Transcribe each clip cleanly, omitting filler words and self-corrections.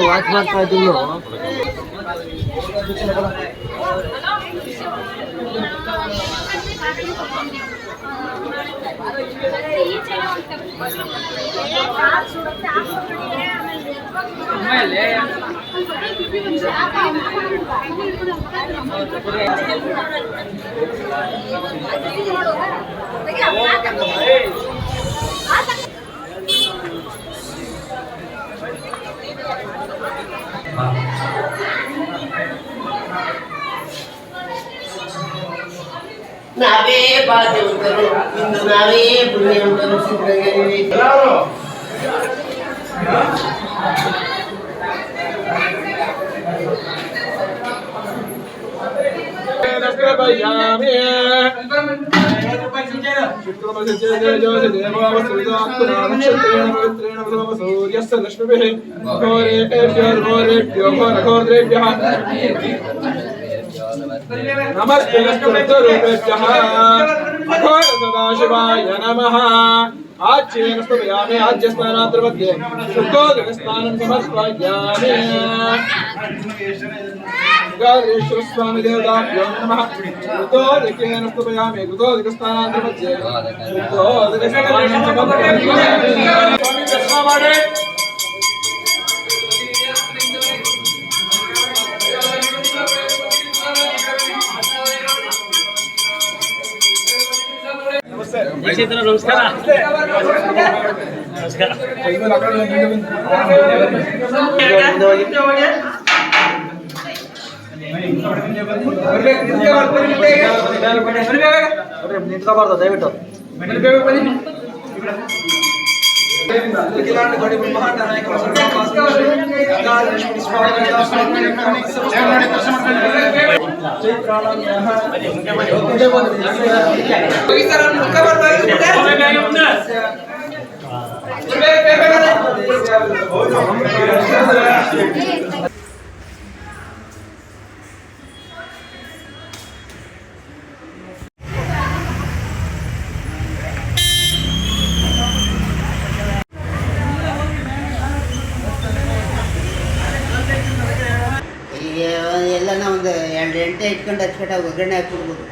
Watch ಮಾಡ್ತಾ ಇದ್ರು ನಾವೇ ಭಾಗ್ಯವಂತರು, ಇಂದು ನಾವೇ ಪುಣ್ಯವಂತರು. सूर्यस्य लक्ष्मीभिः घोरेभ्यो घोरघोरेभ्यः नमस्ते रूपेभ्यः अघोर सदाशिवाय नमः। आच्येन स्तुयामि आज्यस्नानान्तर्मध्ये शुद्धोदकस्नानं समर्पयामि। गणेश्वर स्वामी देवताभ्यो नमः। कृतोदकेन स्तुयामि कृतोदकस्नानान्तर्मध्ये शुद्धोदकस्नानं समर्पयामि। स्वामी दर्शन माडे ನಮಸ್ಕಾರ ನಮಸ್ಕಾರ ನಿಂತ್ಕೋಬಾರ್ದು ದಯವಿಟ್ಟು ಎಲ್ಲ ಒಂದು 2 ಗಂಟೆ ಇಟ್ಕೊಂಡು ಹಚ್ಕಟ್ಟಾಗ ಒಗ್ಗರಣೆ ಹಾಕ್ಬಿಡ್ಬೋದು.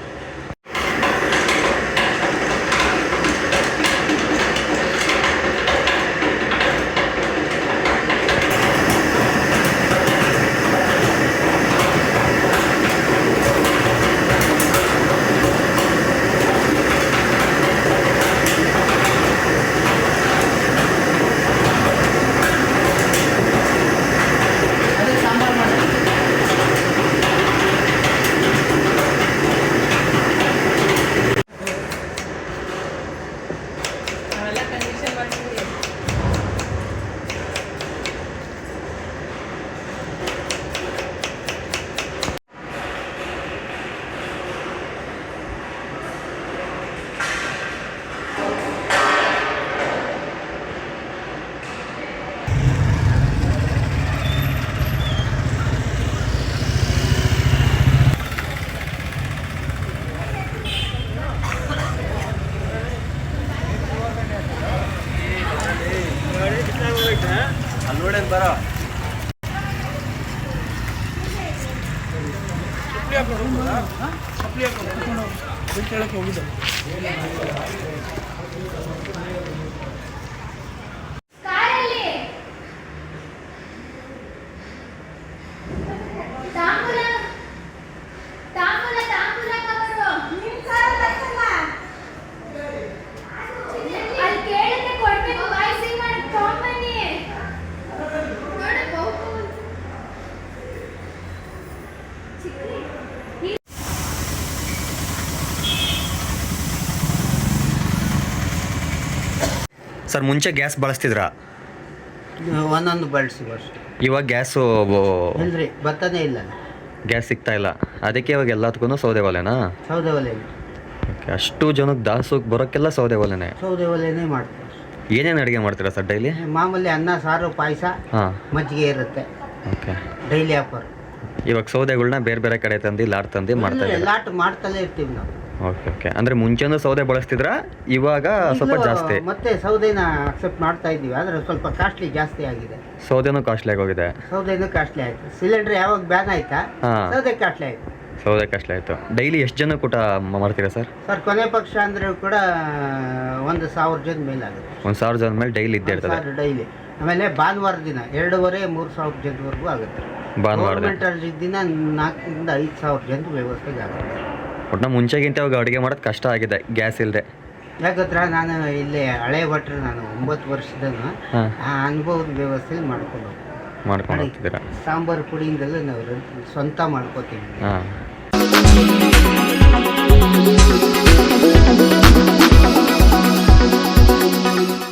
ಅಲ್ಲೋಡೇನು ಬರೋ ಸಪ್ಲಿ ಹಾಕೊಂಡು ಹೋಗಿದ್ದೆ. ಸರ್ ಮುಂಚೆ ಗ್ಯಾಸ್ ಬಳಸ್ತಿದ್ರಾ? ಒಂದೊಂದು ಬಳಸಿ ಅಷ್ಟೇ. ಇವಾಗ ಗ್ಯಾಸು ಇಲ್ರಿ ಬರ್ತಾನೆ ಇಲ್ಲ. ಗ್ಯಾಸ್ ಸಿಗ್ತಾ ಇಲ್ಲ, ಅದಕ್ಕೆ ಇವಾಗ ಎಲ್ಲದಕ್ಕೂ ಸೌದೆ ಒಲೆನಾ? ಸೌದೆ ಒಲೆ. ಓಕೆ, ಅಷ್ಟು ಜನಕ್ಕೆ ದಾಸೋಗಿ ಬರೋಕ್ಕೆಲ್ಲ ಸೌದೆ ಒಲೆನೇ? ಸೌದೆ ಒಲೆನೇ ಮಾಡ್ತೀವಿ. ಏನೇನು ಅಡುಗೆ ಮಾಡ್ತೀರಾ ಸರ್ ಡೈಲಿ? ಮಾಮೂಲಿ ಅನ್ನ ಸಾರು ಪಾಯಸ ಮಜ್ಜಿಗೆ ಇರುತ್ತೆ. Okay, daily offer. ಇವಾಗ ಸೌದೆಗಳನ್ನ ಬೇರೆ ಬೇರೆ ಕಡೆ ತಂದು ಲಾಟ್ ತಂದು ಮಾಡ್ತಾ ಇದ್ದೀರಾ? ಲಾಟ್ ಮಾಡ್ತಲೇ ಇರ್ತೀವಿ ನಾವು. ಓಕೆ ಓಕೆ, ಅಂದರೆ ಮುಂಚೆನೂ ಸೌದೆ ಬಳಸ್ತಿದ್ರಾ? ಇವಾಗ ಸ್ವಲ್ಪ ಜಾಸ್ತಿ ಮತ್ತೆ ಸೌದೆನ ಅಕ್ಸೆಪ್ಟ್ ಮಾಡ್ತಾ ಇದ್ದೀವಿ, ಆದರೆ ಸ್ವಲ್ಪ ಕಾಸ್ಟ್ಲಿ ಜಾಸ್ತಿ ಆಗಿದೆ. ಸೌದೆನೂ ಕಾಸ್ಟ್ಲಿ ಆಗೋಗಿದೆ. ಸೌದೆನೂ ಕಾಸ್ಟ್ಲಿ ಆಯ್ತು. ಸಿಲಿಂಡರ್ ಯಾವಾಗ ಬ್ಯಾನ್ ಆಯ್ತಾ ಸೌದೆ ಕಾಸ್ಟ್ಲಿ ಆಯ್ತು. ಸೌದೆ ಕಾಸ್ಟ್ಲಿ ಆಯಿತು. ಡೈಲಿ ಎಷ್ಟು ಜನ ಊಟ ಮಾಡ್ತೀರಾ ಸರ್? ಸರ್ ಕೊನೆ ಪಕ್ಷ ಅಂದರೆ ಕೂಡ 1,000 ಜನ ಮೇಲೆ ಆಗುತ್ತೆ. 1,000 ಜನ ಮೇಲೆ ಡೈಲಿ ಇದ್ದೇ ಇರ್ತದೆ? ಡೈಲಿ. ಆಮೇಲೆ ಭಾನುವಾರ ದಿನ 2,500-3,000 ಜನವರೆಗೂ ಆಗುತ್ತೆ. ಭಾನುವಾರ ದಿನ 4,000-5,000 ಜನ ವ್ಯವಸ್ಥೆಗೆ ಆಗುತ್ತೆ. ಒಟ್ಟು ಮುಂಚೆಗಿಂತ ಇವಾಗ ಅಡುಗೆ ಮಾಡೋದು ಕಷ್ಟ ಆಗಿದೆ ಗ್ಯಾಸ್ ಇಲ್ಲದೆ. ಯಾಕಂದ್ರೆ ನಾನು ಇಲ್ಲಿ ಹಳೆ ಭಟ್ರು, ನಾನು 9 ವರ್ಷದನು ಆ ಅನುಭವದ ವ್ಯವಸ್ಥೆ ಮಾಡ್ಕೊಂಡು ಹೋಗ್ತಿದ್ದೀರಾ? ಸಾಂಬಾರು ಪುಡಿಯಿಂದಲೇ ನಾವು ಸ್ವಂತ ಮಾಡ್ಕೋತೀವಿ.